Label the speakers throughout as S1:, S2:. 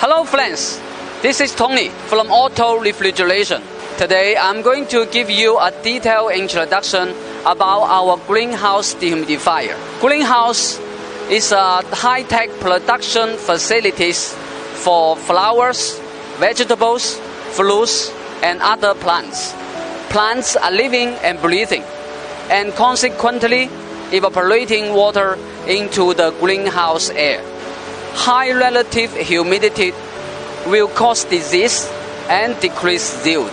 S1: Hello friends, this is Tony from Auto Refrigeration. Today I'm going to give you a detailed introduction about our greenhouse dehumidifier. Greenhouse is a high-tech production facilities for flowers, vegetables, fruits, and other plants. Plants are living and breathing, and consequently evaporating water into the greenhouse air. High relative humidity will cause disease and decrease yield.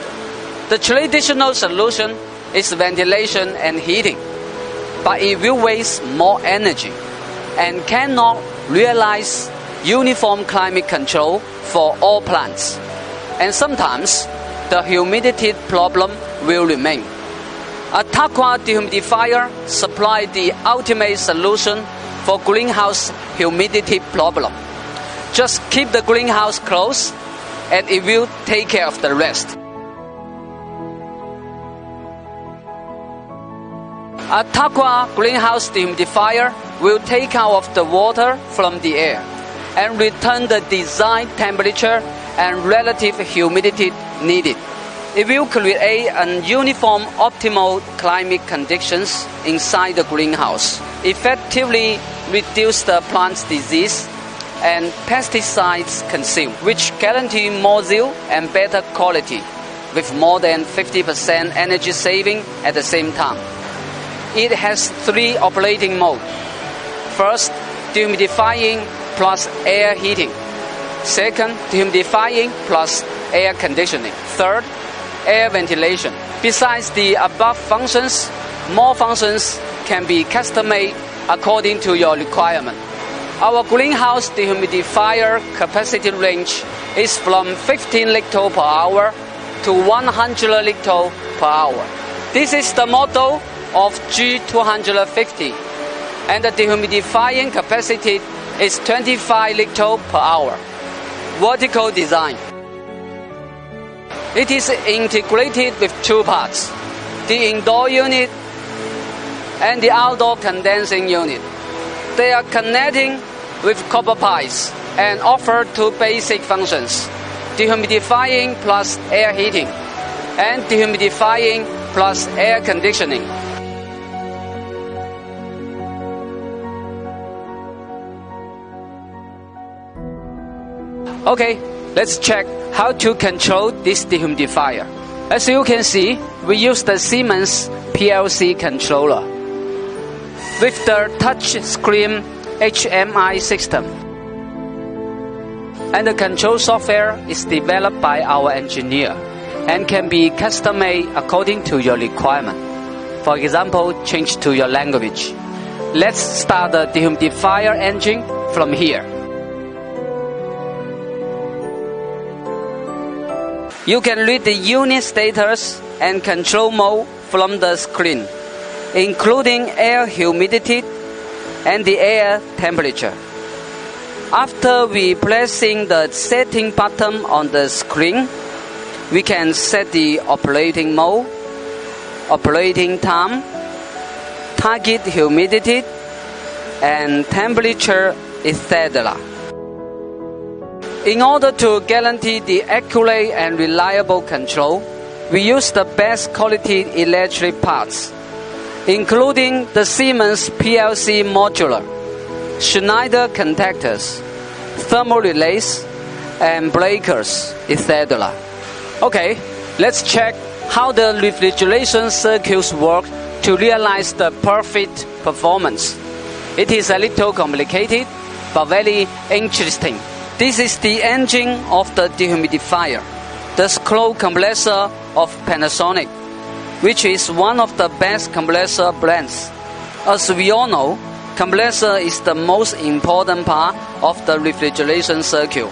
S1: The traditional solution is ventilation and heating, but it will waste more energy and cannot realize uniform climate control for all plants. And sometimes the humidity problem will remain. Altaqua dehumidifier supplies the ultimate solution for greenhouse humidity problem. Just keep the greenhouse closed and it will take care of the rest. Altaqua greenhouse dehumidifier will take out of the water from the air and return the desired temperature and relative humidity needed. It will create an uniform optimal climate conditions inside the greenhouse, effectively reduce the plant's disease and pesticides consumed, which guarantee more yield and better quality with more than 50% energy saving at the same time. It has 3 operating modes. First, dehumidifying plus air heating. Second, dehumidifying plus air conditioning. Third, air ventilation. Besides the above functions, more functions can be custom-made according to your requirement. Our greenhouse dehumidifier capacity range is from 15 liters per hour to 100 liters per hour. This is the model of G250, and the dehumidifying capacity is 25 liters per hour. Vertical design. It is integrated with 2 parts, the indoor unit and the outdoor condensing unit. They are connecting with copper pipes and offer 2 basic functions, dehumidifying plus air heating and dehumidifying plus air conditioning. Okay, let's check how to control this dehumidifier. As you can see, we use the Siemens PLC controller with the touch screen HMI system. And the control software is developed by our engineer and can be custom-made according to your requirement. For example, change to your language. Let's start the dehumidifier engine from here. You can read the unit status and control mode from the screen, including air humidity and the air temperature. After we pressing the setting button on the screen, we can set the operating mode, operating time, target humidity, and temperature, etc. In order to guarantee the accurate and reliable control, we use the best quality electric parts, including the Siemens PLC modular, Schneider contactors, thermal relays, and breakers, etc. Okay, let's check how the refrigeration circuits work to realize the perfect performance. It is a little complicated, but very interesting. This is the engine of the dehumidifier, the scroll compressor of Panasonic, which is one of the best compressor brands. As we all know, compressor is the most important part of the refrigeration circuit,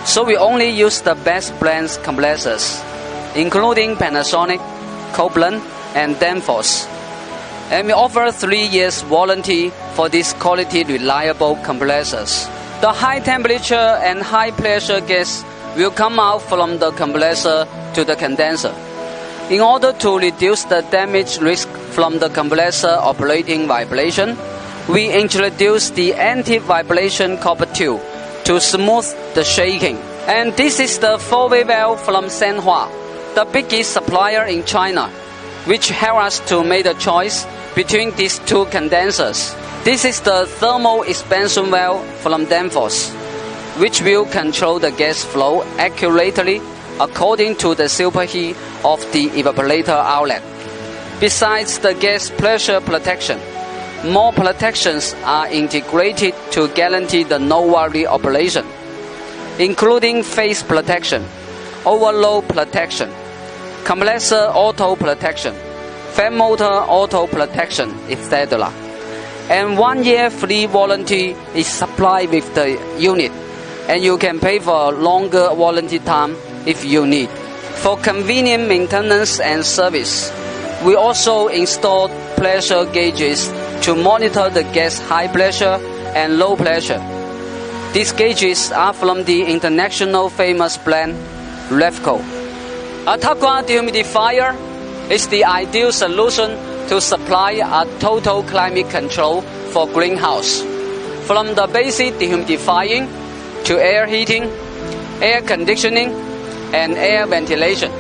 S1: so we only use the best brands compressors, including Panasonic, Copeland, and Danfoss. And we offer 3 years warranty for these quality reliable compressors. The high temperature and high pressure gas will come out from the compressor to the condenser. In order to reduce the damage risk from the compressor operating vibration, we introduce the anti-vibration copper tube to smooth the shaking And this is the 4-way valve from Shanghai, the biggest supplier in China, which helps us to make a choice between these two condensers. This is the thermal expansion valve from Danfoss, which will control the gas flow accurately according to the superheat of the evaporator outlet. Besides the gas pressure protection, more protections are integrated to guarantee the no-worry operation, including phase protection, overload protection, compressor auto protection, fan motor auto protection, etc. And 1-year free warranty is supplied with the unit, and you can pay for a longer warranty time if you need. For convenient maintenance and service, we also installed pressure gauges to monitor the gas high pressure and low pressure. These gauges are from the international famous brand Refco. Altaqua dehumidifier is the ideal solution to supply a total climate control for greenhouse, from the basic dehumidifying to air heating, air conditioning, and air ventilation.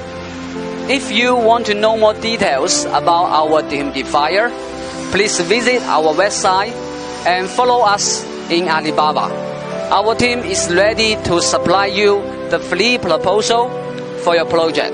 S1: If you want to know more details about our dehumidifier, please visit our website and follow us in Alibaba. Our team is ready to supply you the free proposal for your project.